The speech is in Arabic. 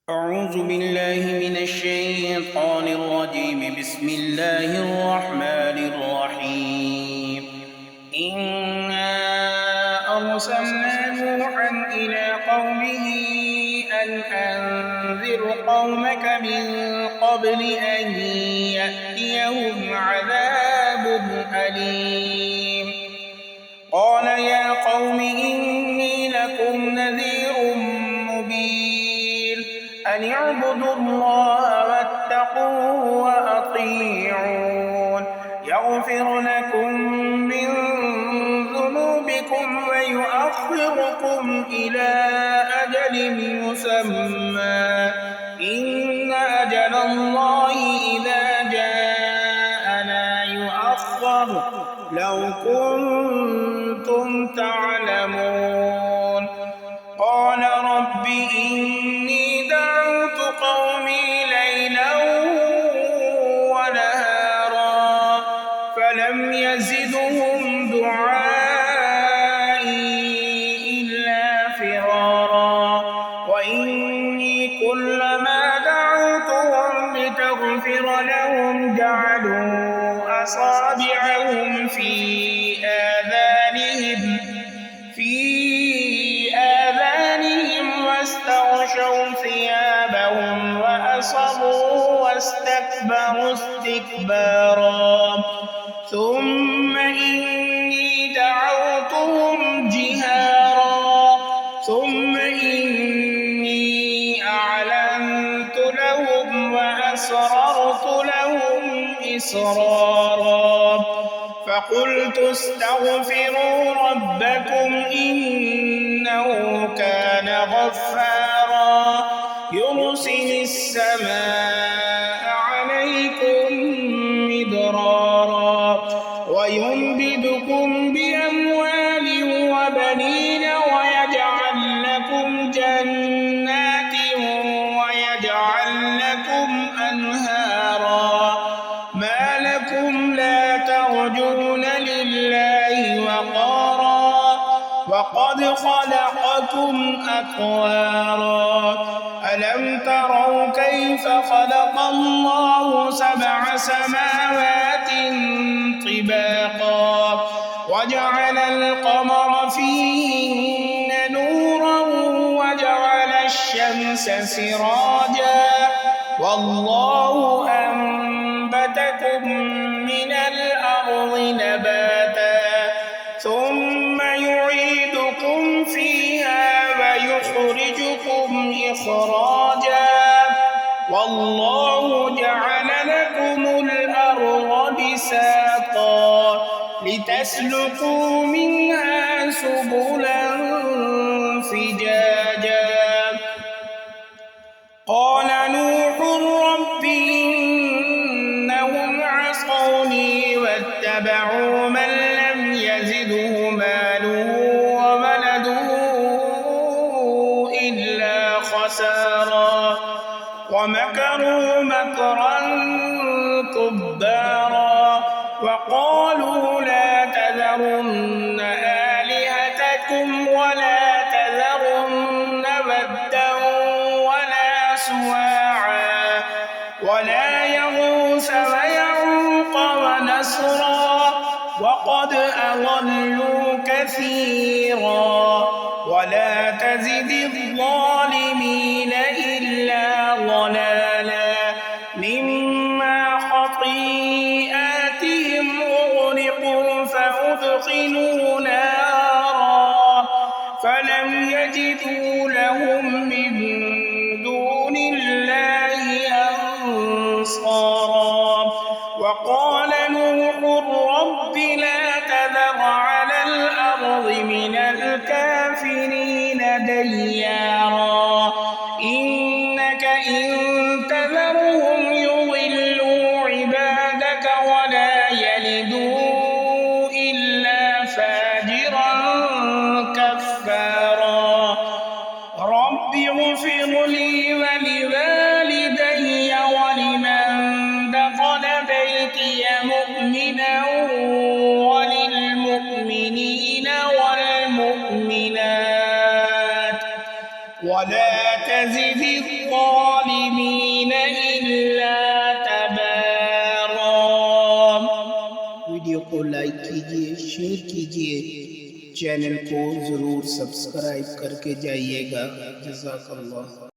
أعوذ بالله من الشيطان الرجيم. بسم الله الرحمن الرحيم. إنا أرسلنا نوحا إلى قومه أن أنذر قومك من قبل أن يأتيهم عذاب أليم. قال يا قوم إني لكم نذير مبين أن اعبدوا الله واتقوه وأطيعون يغفر لكم من ذنوبكم ويؤخركم إلى أجل مسمى إن أجل الله إذا جاء لا يؤخر لو كنتم تعلمون. قال رب إني دعوت قومي ليلا ونهارا فلم يزدهم دعائي إلا فرارا وإني كلما دعوتهم لتغفر لهم جعلوا أصابعهم في آذانهم واستغشوا ثيابهم وأصروا واستكبروا استكبارا ثم إني دعوتهم جهارا ثم إني أعلنت لهم وأسررت لهم إسرارا فقلت استغفروا ربكم إنه كان غفارا يرسل السماء عليكم مدرارا ويمددكم بأموال وبنين ويجعل لكم جنات ويجعل لكم أنهارا ما لكم لا ترجون لله وقارا وقد خلقكم أطوارا ألم تروا كيف خلق الله 7 سماوات طباقا وجعل القمر فيهن نورا وجعل الشمس سراجا والله أنبتكم من الأرض نباتا ثم يعيدكم فيها ويخرجكم إخراجا والله جعل لكم الأرض بساطا لتسلكوا منها سبلا فجاجا قال نوح رب إنهم عصوني واتبعوا من لم يزده ماله وولده إلا خسارا ومكروا مكرا كبارا وقالوا لا تذرن آلهتكم ولا تذرن ودا ولا سواعا ولا يغوث ويعوق ونسرا وقد أضلوا كثيرا ولا تزد الظالمين إلا ضلالا مما خطيئاتهم أغرقوا فأدخلوا نارا فلم يجدوا لهم من دون الله أنصارا وقال نوح رب لا تذر على الأرض من الكافرين ديارا الظالمين إلا تبارا। वीडियो को लाइक कीजिए, शेयर कीजिए, चैनल को ज़रूर सब्सक्राइब करके जाइएगा। जज़ाकल्लाह।